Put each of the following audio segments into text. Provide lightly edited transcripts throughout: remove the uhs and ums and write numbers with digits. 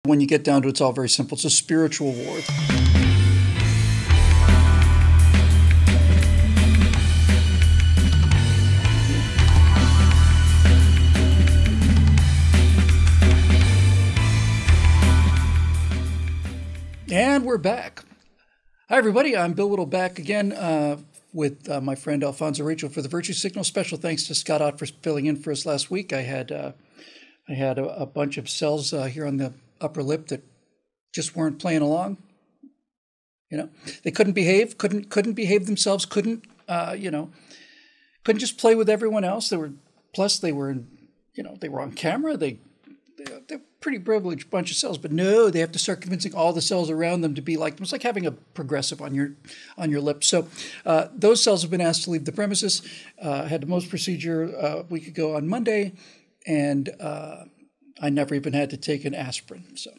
When you get down to it, it's all very simple. It's a spiritual war. And we're back. Hi, everybody. I'm Bill Whittle back again with my friend Alfonso Rachel for the Virtue Signal. Special thanks to Scott Ott for filling in for us last week. I had a bunch of cells here on the upper lip that just weren't playing along. You know, they couldn't behave, couldn't behave themselves, couldn't just play with everyone else. They were on camera. They're a pretty privileged bunch of cells, but no, they have to start convincing all the cells around them to be like them. It's like having a progressive on your lip. So those cells have been asked to leave the premises. Had the Mohs procedure a week ago on Monday, and I never even had to take an aspirin. So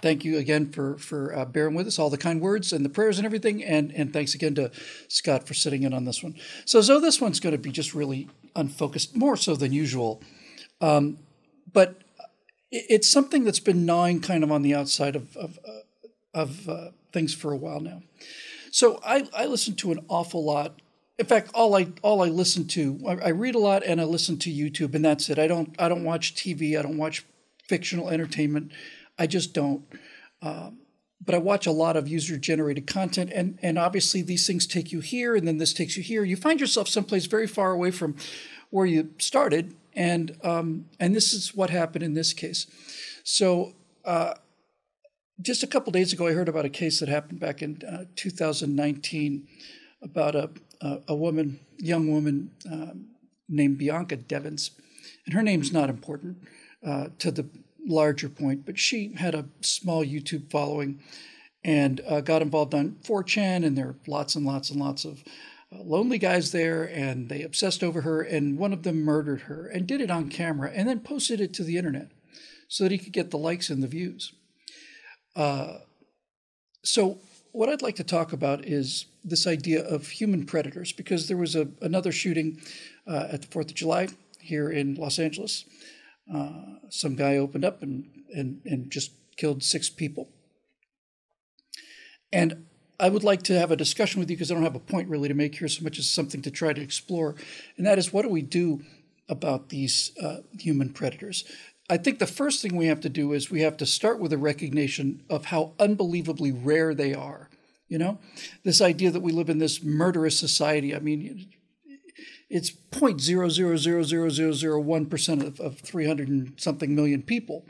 thank you again for bearing with us, all the kind words and the prayers and everything, and thanks again to Scott for sitting in on this one. So this one's going to be just really unfocused, more so than usual. But it's something that's been gnawing kind of on the outside of things for a while now. So I listen to an awful lot. In fact, all I listen to, I read a lot and I listen to YouTube, and that's it. I don't watch TV. I don't watch fictional entertainment. I just don't. But I watch a lot of user-generated content, and obviously these things take you here, and then this takes you here. You find yourself someplace very far away from where you started. And this is what happened in this case. So just a couple days ago, I heard about a case that happened back in 2019 about a young woman named Bianca Devins. And her name's not important to the larger point, but she had a small YouTube following and got involved on 4chan, and there are lots and lots and lots of lonely guys there, and they obsessed over her, and one of them murdered her and did it on camera and then posted it to the internet so that he could get the likes and the views. So what I'd like to talk about is this idea of human predators, because there was another shooting at the 4th of July here in Los Angeles. Some guy opened up and just killed 6 people. And I would like to have a discussion with you, because I don't have a point really to make here so much as something to try to explore. And that is, what do we do about these human predators? I think the first thing we have to do is we have to start with a recognition of how unbelievably rare they are. You know, this idea that we live in this murderous society. I mean, it's 0.0000001% of 300 and something million people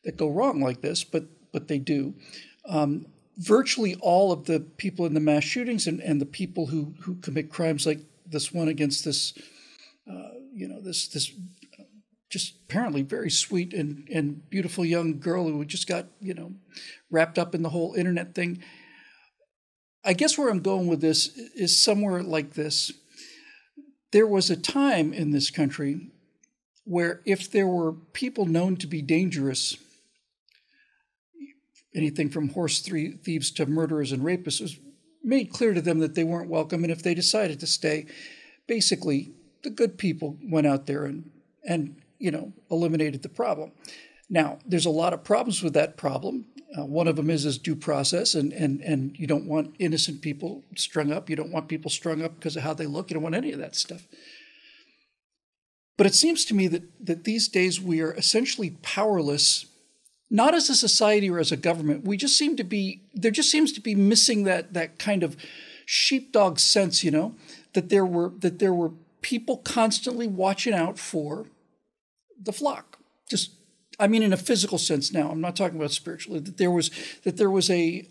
that go wrong like this, but they do. Virtually all of the people in the mass shootings and the people who commit crimes like this one against this, this just apparently very sweet and beautiful young girl who just got, wrapped up in the whole internet thing. I guess where I'm going with this is somewhere like this. There was a time in this country where if there were people known to be dangerous, anything from horse thieves to murderers and rapists, was made clear to them that they weren't welcome. And if they decided to stay, basically the good people went out there and eliminated the problem. Now, there's a lot of problems with that problem. One of them is due process, and you don't want innocent people strung up. You don't want people strung up because of how they look. You don't want any of that stuff. But it seems to me that these days we are essentially powerless, not as a society or as a government. There just seems to be missing that kind of sheepdog sense, that there were people constantly watching out for the flock. Just, I mean, in a physical sense now. I'm not talking about spiritually. That there was a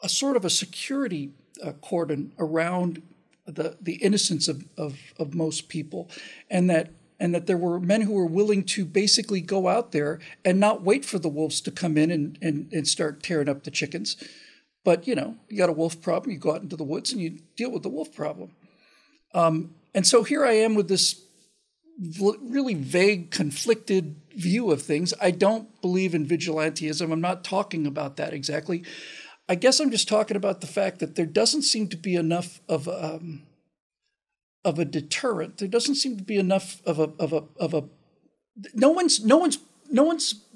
sort of a security cordon around the innocence of most people, and that there were men who were willing to basically go out there and not wait for the wolves to come in and start tearing up the chickens. But, you got a wolf problem, you go out into the woods and you deal with the wolf problem. And so here I am with this really vague, conflicted view of things. I don't believe in vigilantism. I'm not talking about that exactly. I guess I'm just talking about the fact that there doesn't seem to be enough of a deterrent. There doesn't seem to be enough of a no one's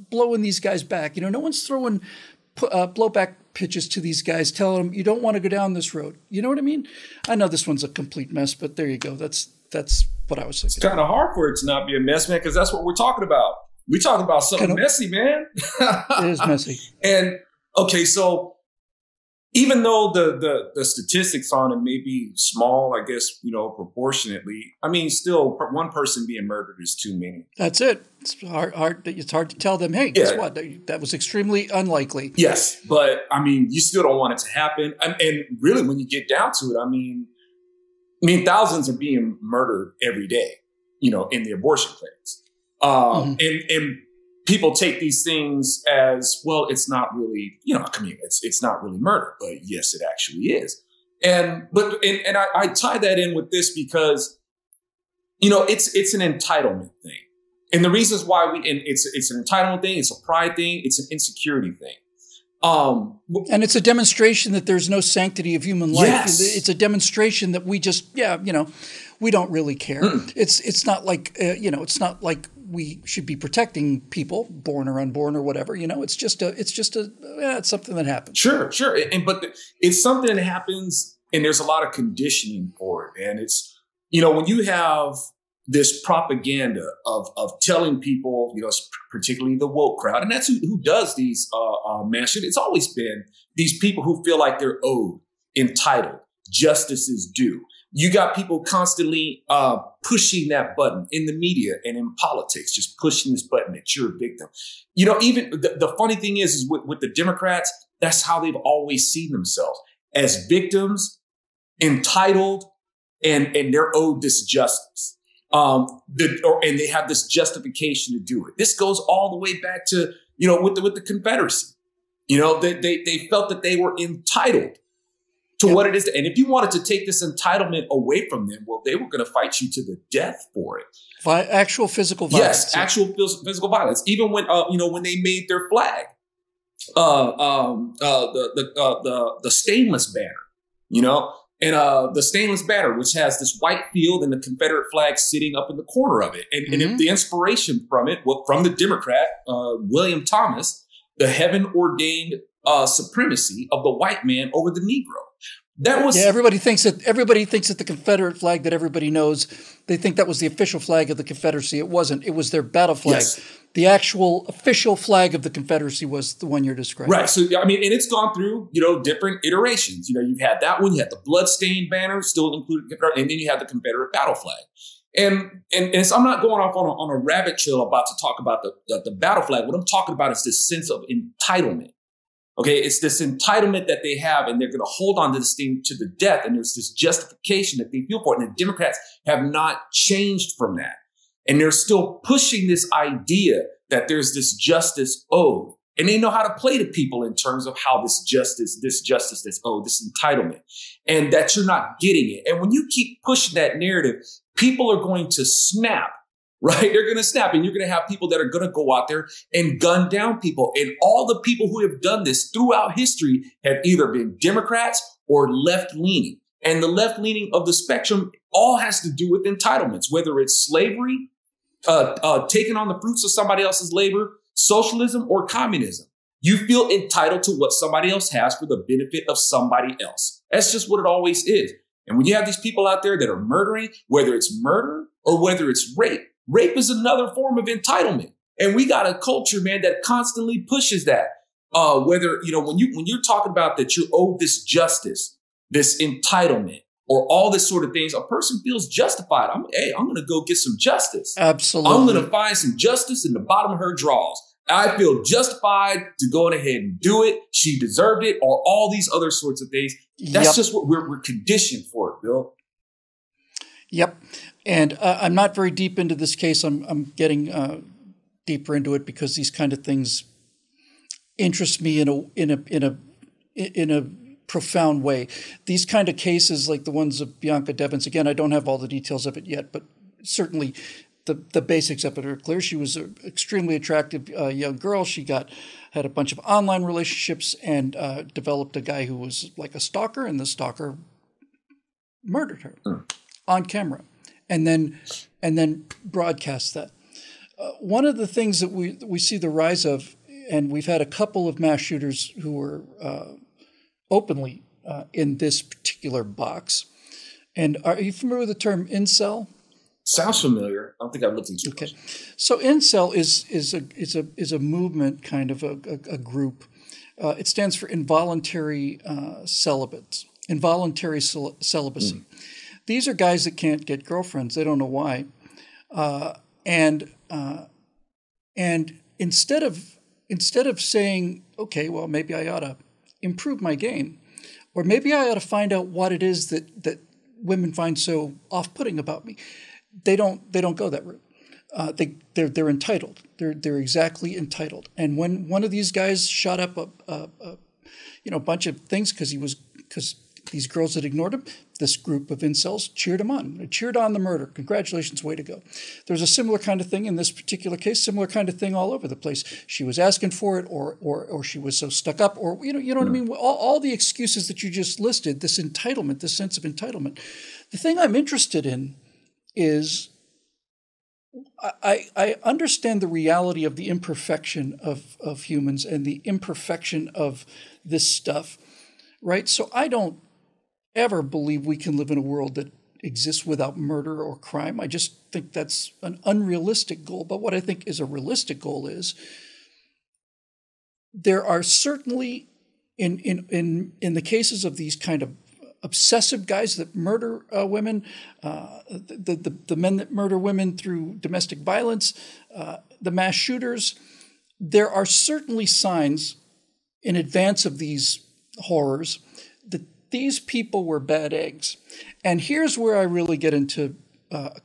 blowing these guys back. You know, no one's throwing blowback pitches to these guys, telling them you don't want to go down this road. You know what I mean? I know this one's a complete mess, but there you go. That's what I was thinking. It's kind of hard for it to not be a mess, man, because that's what we're talking about. We're talking about something messy, man. It is messy. And okay, so even though the statistics on it may be small, I guess, you know, proportionately, I mean, still one person being murdered is too many. That's it. It's hard to tell them, hey, guess what? That was extremely unlikely. Yes, but I mean, you still don't want it to happen. And really, when you get down to it, I mean, thousands are being murdered every day, you know, in the abortion clinics. And people take these things as, well, it's not really, you know, I mean, it's not really murder, but yes, it actually is. And I tie that in with this because, you know, it's an entitlement thing. And the reasons why it's an entitlement thing, it's a pride thing, it's an insecurity thing. And it's a demonstration that there's no sanctity of human life. Yes. It's a demonstration that we just, you know, we don't really care. It's not like, you know, it's not like we should be protecting people, born or unborn or whatever. You know, it's something that happens. Sure. But it's something that happens, and there's a lot of conditioning for it. And it's, you know, when you have this propaganda of telling people, you know, particularly the woke crowd, and that's who does these mass shootings. It's always been these people who feel like they're owed, entitled, justice is due. You got people constantly pushing that button in the media and in politics, just pushing this button that you're a victim. You know, even the funny thing is with the Democrats, that's how they've always seen themselves, as victims, entitled, and they're owed this justice. And they have this justification to do it. This goes all the way back to, you know, with the Confederacy. You know, they felt that they were entitled to what it is. And if you wanted to take this entitlement away from them, well, they were going to fight you to the death for it. Actual physical violence. Yes, actual physical violence. Even when, you know, when they made their flag, the stainless banner, you know, and the stainless banner, which has this white field and the Confederate flag sitting up in the corner of it. And if the inspiration from it, well, from the Democrat, William Thomas, the heaven ordained supremacy of the white man over the Negro. That was everybody thinks that the Confederate flag that everybody knows, they think that was the official flag of the Confederacy. It wasn't. It was their battle flag. Yes. The actual official flag of the Confederacy was the one you're describing. So, I mean, and it's gone through, you know, different iterations. You know, you've had that one, you had the bloodstained banner, still included, and then you had the Confederate battle flag. And so I'm not going off on a rabbit trail about to talk about the battle flag. What I'm talking about is this sense of entitlement. Okay, it's this entitlement that they have, and they're going to hold on to this thing to the death. And there's this justification that they feel for it. And the Democrats have not changed from that. And they're still pushing this idea that there's this justice owed. And they know how to play to people in terms of how this justice that's owed, this entitlement, and that you're not getting it. And when you keep pushing that narrative, people are going to snap. Right? They're going to snap, and you're going to have people that are going to go out there and gun down people. And all the people who have done this throughout history have either been Democrats or left-leaning. And the left-leaning of the spectrum all has to do with entitlements, whether it's slavery, taking on the fruits of somebody else's labor, socialism, or communism. You feel entitled to what somebody else has for the benefit of somebody else. That's just what it always is. And when you have these people out there that are murdering, whether it's murder or whether it's rape, rape is another form of entitlement. And we got a culture, man, that constantly pushes that. Whether, you know, when you're talking about that you're owed this justice, this entitlement, or all this sort of things, a person feels justified. I'm going to go get some justice. Absolutely. I'm going to find some justice in the bottom of her drawers. I feel justified to go ahead and do it. She deserved it, or all these other sorts of things. That's just what we're conditioned for it, Bill. Yep. And I'm not very deep into this case. I'm getting deeper into it because these kind of things interest me in a profound way. These kind of cases, like the ones of Bianca Devins, again, I don't have all the details of it yet, but certainly the basics of it are clear. She was an extremely attractive young girl. She had a bunch of online relationships and developed a guy who was like a stalker, and the stalker murdered her on camera, and then broadcast that. One of the things that we see the rise of, and we've had a couple of mass shooters who were openly in this particular box. And are you familiar with the term incel? Sounds familiar. I don't think I've looked into it. Okay, so incel is a movement, kind of a group. It stands for involuntary celibacy. These are guys that can't get girlfriends. They don't know why, and instead of saying, okay, well, maybe I ought to improve my game, or maybe I ought to find out what it is that women find so off-putting about me, they don't go that route. They're entitled. They're exactly entitled. And when one of these guys shot up a bunch of things because these girls had ignored him, this group of incels cheered him on. They cheered on the murder. Congratulations, way to go. There's a similar kind of thing in this particular case, similar kind of thing all over the place. She was asking for it, or she was so stuck up, or you know what I mean? All the excuses that you just listed, this entitlement, this sense of entitlement. The thing I'm interested in is I understand the reality of the imperfection of humans and the imperfection of this stuff, right? So I don't ever believe we can live in a world that exists without murder or crime. I just think that's an unrealistic goal. But what I think is a realistic goal is there are certainly in the cases of these kind of obsessive guys that murder women, the men that murder women through domestic violence, the mass shooters, there are certainly signs in advance of these horrors that these people were bad eggs. And here's where I really get into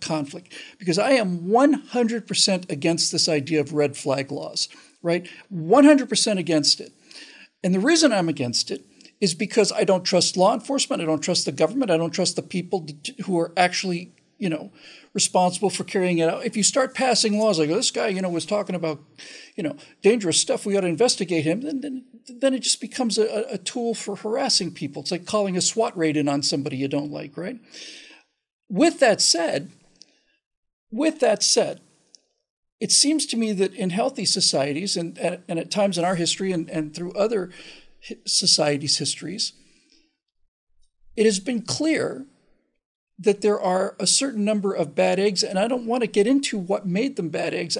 conflict, because I am 100% against this idea of red flag laws, right? 100% against it. And the reason I'm against it is because I don't trust law enforcement. I don't trust the government. I don't trust the people who are actually, responsible for carrying it out. If you start passing laws like this guy, was talking about, dangerous stuff, we ought to investigate him, then it just becomes a tool for harassing people. It's like calling a SWAT raid in on somebody you don't like, right? With that said, it seems to me that in healthy societies and at times in our history and through other societies' histories, it has been clear that there are a certain number of bad eggs, and I don't want to get into what made them bad eggs.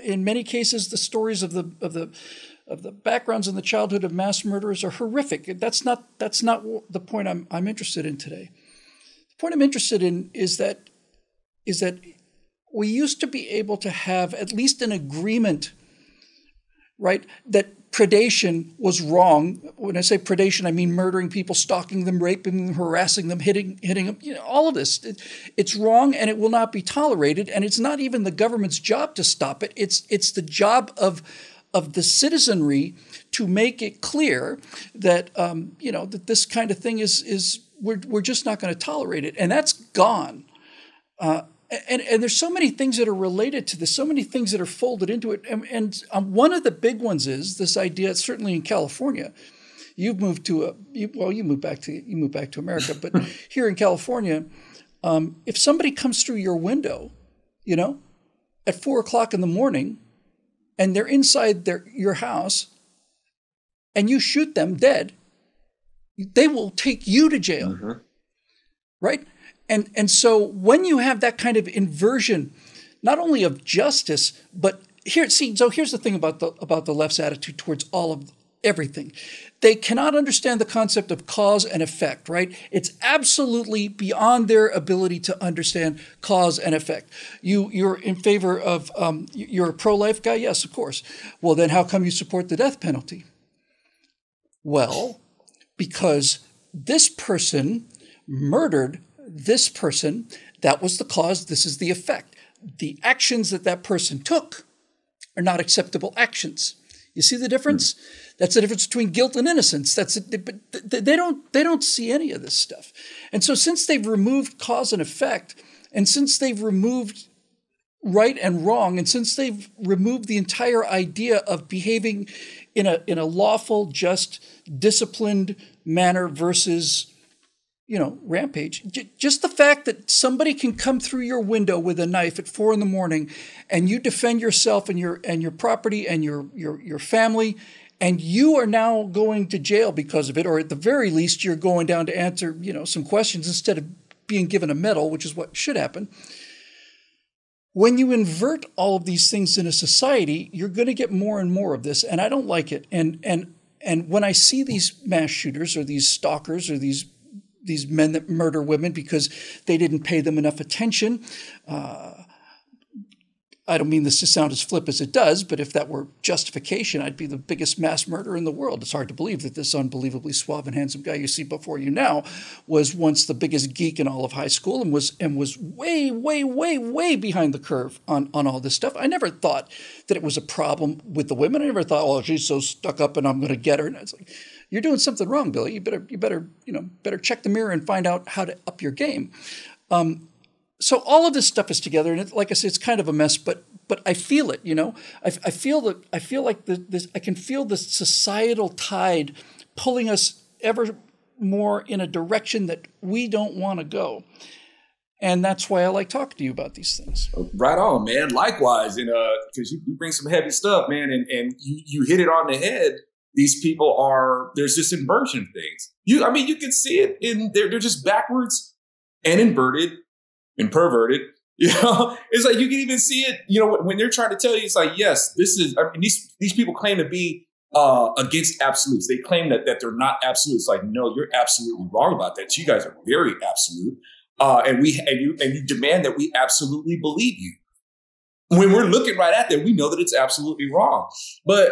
In many cases, the stories of the backgrounds in the childhood of mass murderers are horrific. That's not the point I'm interested in today. The point I'm interested in is that we used to be able to have at least an agreement, right, that predation was wrong. When I say predation, I mean murdering people, stalking them, raping them, harassing them, hitting them, all of this. It's wrong, and it will not be tolerated, and it's not even the government's job to stop it. It's the job of the citizenry to make it clear that that this kind of thing is we're just not going to tolerate it, and that's gone. And there's so many things that are related to this, so many things that are folded into it. And one of the big ones is this idea, certainly in California. You moved back to America, but here in California, if somebody comes through your window, at 4:00 in the morning, and they're inside your house, and you shoot them dead, they will take you to jail, right? And so when you have that kind of inversion, not only of justice, but here's the thing about the left's attitude towards all of everything. They cannot understand the concept of cause and effect, right? It's absolutely beyond their ability to understand cause and effect. You're in favor of, you're a pro-life guy? Yes, of course. Well, then how come you support the death penalty? Well, because this person murdered this person, that was the cause, this is the effect. The actions that person took are not acceptable actions. You see the difference? That's the difference between guilt and innocence. But they don't see any of this stuff. And so since they've removed cause and effect, and since they've removed right and wrong, and since they've removed the entire idea of behaving in a lawful, just, disciplined manner versus rampage. Just the fact that somebody can come through your window with a knife at 4 a.m. and you defend yourself and your property and your family, and you are now going to jail because of it, or at the very least, you're going down to answer, some questions instead of being given a medal, which is what should happen. When you invert all of these things in a society, you're going to get more and more of this, and I don't like it. And when I see these mass shooters or these stalkers or these men that murder women because they didn't pay them enough attention, I don't mean this to sound as flip as it does, but if that were justification, I'd be the biggest mass murderer in the world. It's hard to believe that this unbelievably suave and handsome guy you see before you now was once the biggest geek in all of high school and was way, way, way, way behind the curve on all this stuff. I never thought that it was a problem with the women. I never thought, oh, she's so stuck up and I'm going to get her. And it's like, you're doing something wrong, Billy. You better check the mirror and find out how to up your game. So all of this stuff is together, and like I said, it's kind of a mess. But I feel it. I feel like I can feel the societal tide pulling us ever more in a direction that we don't want to go, and that's why I like talking to you about these things. Right on, man. Likewise, and because you bring some heavy stuff, man, and you hit it on the head. These people there's this inversion things. You can see it they're just backwards and inverted and perverted. It's like you can even see it, when they're trying to tell you, it's like, yes, this is, these people claim to be against absolutes. They claim that they're not absolute. It's like, no, you're absolutely wrong about that. You guys are very absolute. And you demand that we absolutely believe you. When we're looking right at that, we know that it's absolutely wrong. But,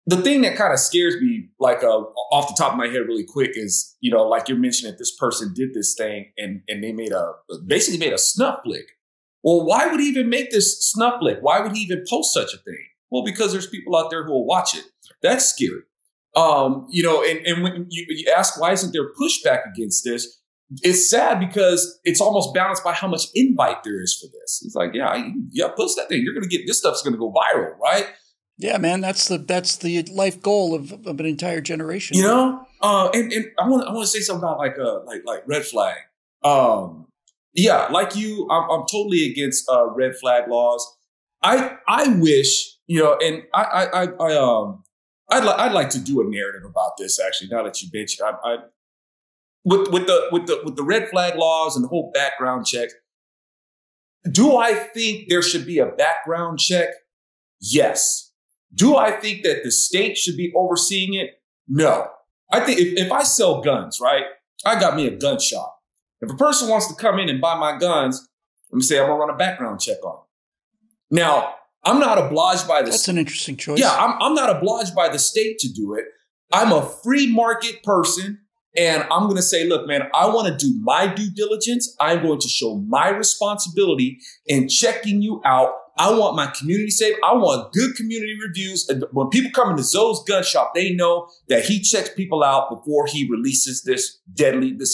the thing that kind of scares me, like off the top of my head really quick is, like you're mentioning that this person did this thing and they basically made a snuff flick. Well, why would he even make this snuff flick? Why would he even post such a thing? Well, because there's people out there who will watch it. That's scary. And when you ask, why isn't there pushback against this? It's sad because it's almost balanced by how much invite there is for this. It's like, post that thing. You're going to get, this stuff's going to go viral, right? Yeah, man, that's the life goal of an entire generation. And I want to say something about like red flag. Like you, I'm totally against red flag laws. I wish, and I'd like to do a narrative about this actually. Now that you mentioned, with the red flag laws and the whole background check. Do I think there should be a background check? Yes. Do I think that the state should be overseeing it? No. I think if I sell guns, right, I got me a gun shop. If a person wants to come in and buy my guns, let me say I'm going to run a background check on them. Now, I'm not obliged by the That's an interesting choice. Yeah, I'm not obliged by the state to do it. I'm a free market person, and I'm going to say, look, man, I want to do my due diligence. I'm going to show my responsibility in checking you out. I want my community safe. I want good community reviews. And when people come into Zoe's gun shop, they know that he checks people out before he releases this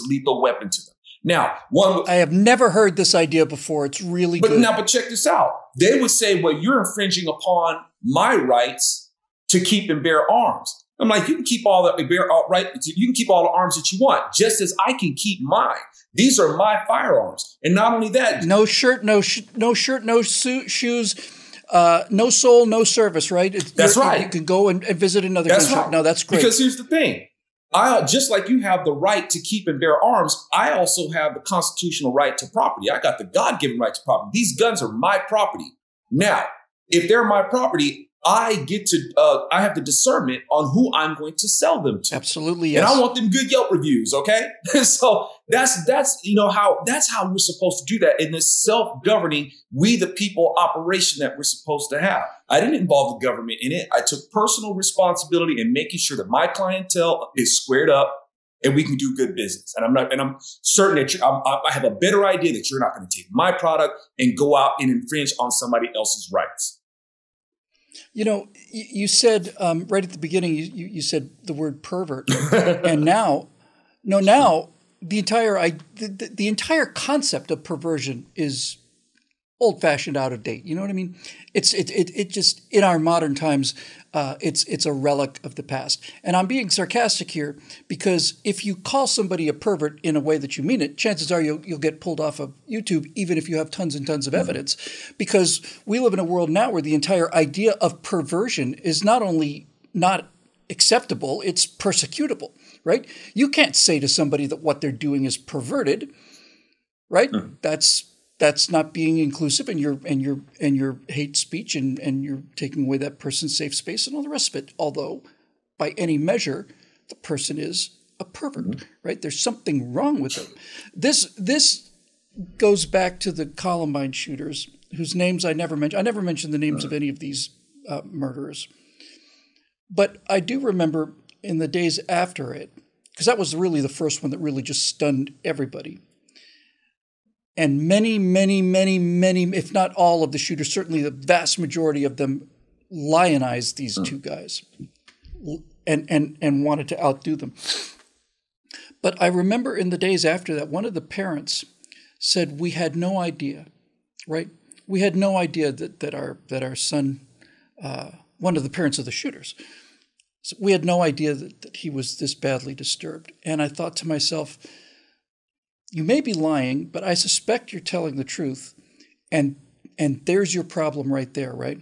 lethal weapon to them. Now, I have never heard this idea before. It's really good. But check this out. They would say, well, you're infringing upon my rights to keep and bear arms. I'm like, you can keep all the you can keep all the arms that you want, just as I can keep mine. These are my firearms, and not only that, no shirt, no shoes, no soul, no service. Right? That's right. You can go and visit another gun shop. No, that's great. Because here's the thing: just like you have the right to keep and bear arms, I also have the constitutional right to property. I got the God-given right to property. These guns are my property. Now, if they're my property, I have the discernment on who I'm going to sell them to. Absolutely, yes. And I want them good Yelp reviews, okay? So that's how we're supposed to do that in this self-governing, we the people operation that we're supposed to have. I didn't involve the government in it. I took personal responsibility in making sure that my clientele is squared up and we can do good business. And I'm certain that I have a better idea that you're not going to take my product and go out and infringe on somebody else's rights. You said right at the beginning, you said the word pervert, and now the entire concept of perversion is old-fashioned, out of date. You know what I mean? It just, in our modern times, it's a relic of the past. And I'm being sarcastic here because if you call somebody a pervert in a way that you mean it, chances are you'll get pulled off of YouTube, even if you have tons and tons of evidence. Because we live in a world now where the entire idea of perversion is not only not acceptable, it's persecutable, right? You can't say to somebody that what they're doing is perverted, right? That's not being inclusive, and your hate speech, and you're taking away that person's safe space and all the rest of it. Although, by any measure, the person is a pervert, right? There's something wrong with them. This goes back to the Columbine shooters, whose names I never mentioned. I never mentioned the names of any of these murderers, but I do remember in the days after it, because that was really the first one that really just stunned everybody. And many, if not all of the shooters, certainly the vast majority of them, lionized these two guys and wanted to outdo them. But I remember in the days after that, one of the parents said, we had no idea, right? We had no idea that our son, one of the parents of the shooters, so we had no idea that he was this badly disturbed. And I thought to myself, you may be lying, but I suspect you're telling the truth, and there's your problem right there, right?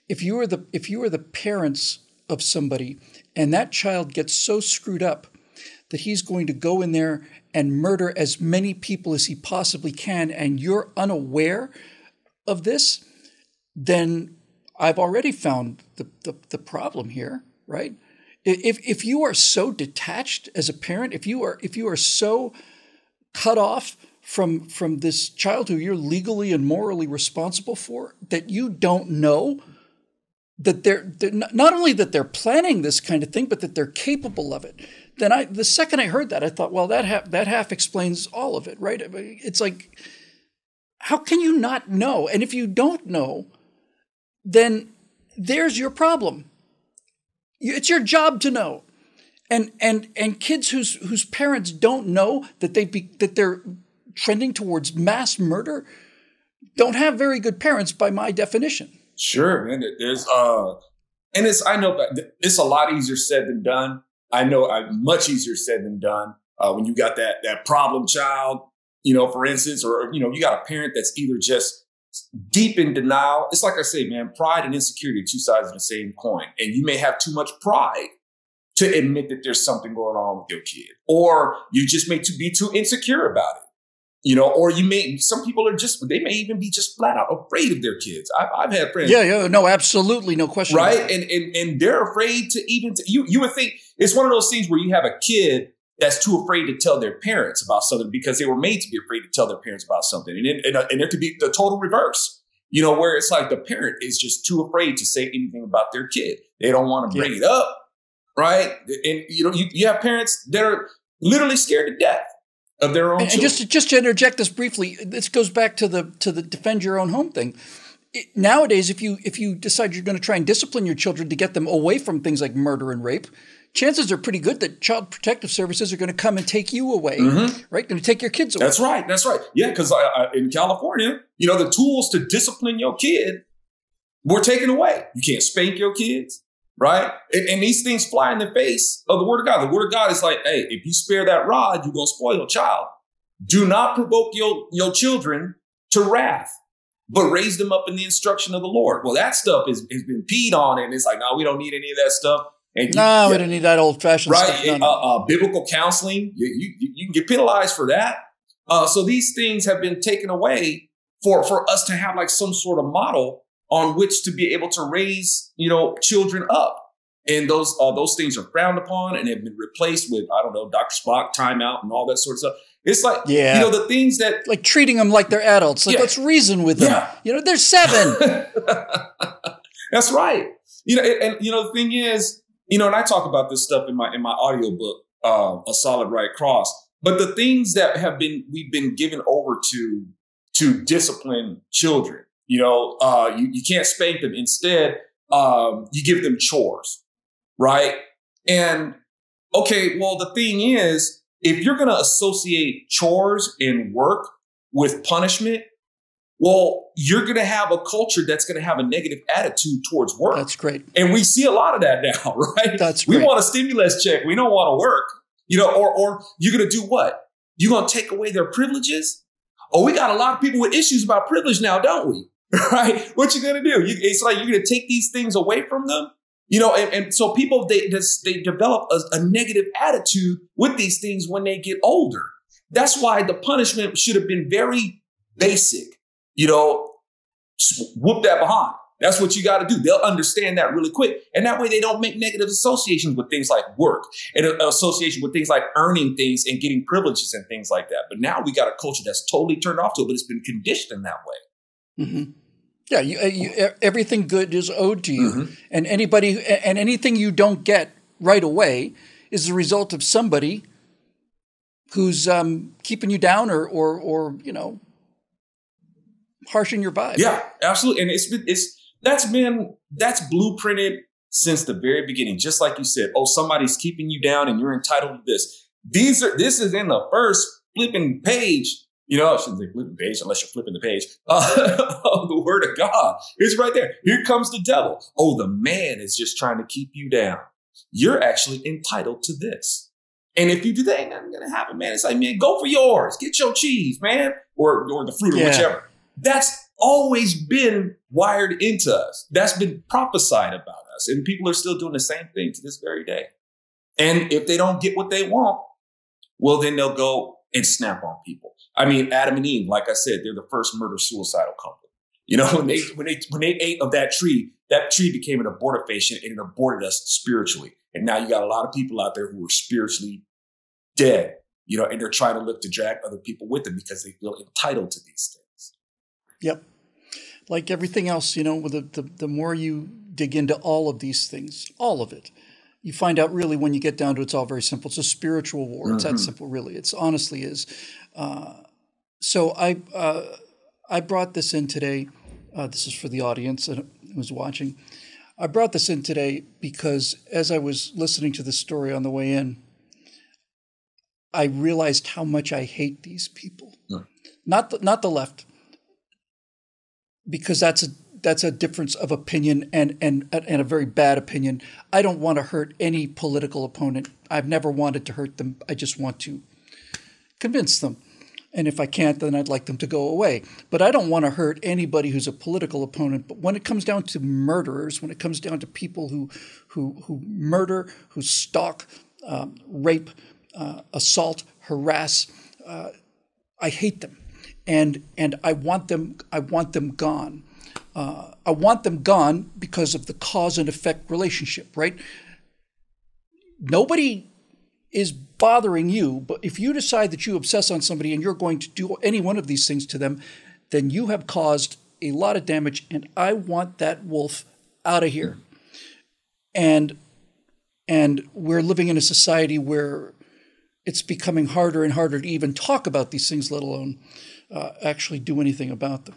If you are the parents of somebody, and that child gets so screwed up that he's going to go in there and murder as many people as he possibly can, and you're unaware of this, then I've already found the problem here, right? If you are so detached as a parent, if you are so cut off from this child who you're legally and morally responsible for, that you don't know that they're not only that they're planning this kind of thing, but that they're capable of it. Then the second I heard that, I thought, well, that half explains all of it, right? It's like, how can you not know? And if you don't know, then there's your problem. It's your job to know. And kids whose parents don't know that they're trending towards mass murder don't have very good parents by my definition. Sure, man. I know it's a lot easier said than done. I know much easier said than done when you got that problem child, for instance, or you got a parent that's either just deep in denial. It's like I say, man, pride and insecurity are two sides of the same coin, and you may have too much pride to admit that there's something going on with your kid, or you just may be too insecure about it, or some people they may even be just flat out afraid of their kids. I've had friends. Yeah, no, absolutely. No question. Right. And they're afraid to you would think it's one of those things where you have a kid that's too afraid to tell their parents about something because they were made to be afraid to tell their parents about something. And there could be the total reverse, where it's like the parent is just too afraid to say anything about their kid. They don't want to bring it up. Right. And, you have parents that are literally scared to death of their own children. And just to interject this briefly, this goes back to the defend your own home thing. Nowadays, if you decide you're going to try and discipline your children to get them away from things like murder and rape, chances are pretty good that Child Protective Services are going to come and take you away, right? Going to take your kids away. That's right. Yeah, because in California, the tools to discipline your kid were taken away. You can't spank your kids. Right. And these things fly in the face of the word of God. The word of God is like, hey, if you spare that rod, you're going to spoil your child. Do not provoke your children to wrath, but raise them up in the instruction of the Lord. Well, that stuff has been peed on. And it's like, no, we don't need any of that stuff. And we don't need that old fashioned stuff. Right. Biblical counseling, you can get penalized for that. So these things have been taken away for us to have like some sort of model on which to be able to raise, children up. And those things are frowned upon and have been replaced with, I don't know, Dr. Spock, timeout, and all that sort of stuff. It's like, the things that... Like treating them like they're adults. Like, let's reason with them. Yeah. They're 7. That's right. The thing is, and I talk about this stuff in my audiobook, A Solid Right Cross. But the things that we've been given over to discipline children, you can't spank them. Instead, you give them chores, right? And okay, well, the thing is, if you're going to associate chores and work with punishment, well, you're going to have a culture that's going to have a negative attitude towards work. That's great. And we see a lot of that now, right? That's great. We want a stimulus check. We don't want to work, or you're going to do what? You're going to take away their privileges? Oh, we got a lot of people with issues about privilege now, don't we? Right? What you going to do? It's like you're going to take these things away from them? And so people, they develop a negative attitude with these things when they get older. That's why the punishment should have been very basic. Whoop that behind. That's what you got to do. They'll understand that really quick. And that way they don't make negative associations with things like work and association with things like earning things and getting privileges and things like that. But now we got a culture that's totally turned off to it, but it's been conditioned in that way. Mm-hmm. Yeah, everything good is owed to you. Mm-hmm. And anything you don't get right away is the result of somebody who's keeping you down or harshing your vibe. Yeah, absolutely. And that's blueprinted since the very beginning. Just like you said, somebody's keeping you down and you're entitled to this. This is in the first flipping page. I shouldn't say flipping page unless you're flipping the page of the word of God. It's right there. Here comes the devil. Oh, the man is just trying to keep you down. You're actually entitled to this. And if you do that, ain't nothing going to happen, man. It's like, man, go for yours. Get your cheese, man. Or the fruit or whichever. That's always been wired into us. That's been prophesied about us. And people are still doing the same thing to this very day. And if they don't get what they want, well, then they'll go and snap on people. I mean, Adam and Eve, like I said, they're the first murder-suicidal couple. When they ate of that tree became an abortifacient and it aborted us spiritually. And now you got a lot of people out there who are spiritually dead, and they're trying to look to drag other people with them because they feel entitled to these things. Yep. Like everything else, the more you dig into all of these things, all of it, you find out really when you get down to it, it's all very simple. It's a spiritual war. It's that simple, really. It's honestly is. So I brought this in today. This is for the audience that was watching. I brought this in today because as I was listening to the story on the way in, I realized how much I hate these people. No. Not the left, because that's a difference of opinion and a very bad opinion. I don't want to hurt any political opponent. I've never wanted to hurt them. I just want to convince them. And if I can't, then I'd like them to go away. But I don't want to hurt anybody who's a political opponent. But when it comes down to murderers, when it comes down to people who murder, who stalk, rape, assault, harass, I hate them, and I want them gone. I want them gone because of the cause and effect relationship, right? Nobody is bothering you, but if you decide that you obsess on somebody and you're going to do any one of these things to them, then you have caused a lot of damage, and I want that wolf out of here. And we're living in a society where it's becoming harder and harder to even talk about these things, let alone actually do anything about them.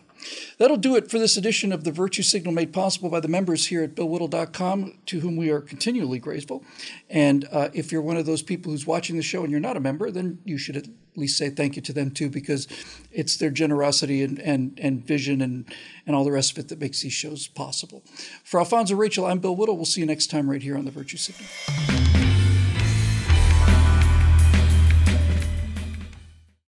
That'll do it for this edition of the Virtue Signal, made possible by the members here at BillWhittle.com, to whom we are continually grateful. And if you're one of those people who's watching the show and you're not a member, then you should at least say thank you to them too, because it's their generosity and vision and all the rest of it that makes these shows possible. For Alfonso Rachel, I'm Bill Whittle. We'll see you next time right here on the Virtue Signal.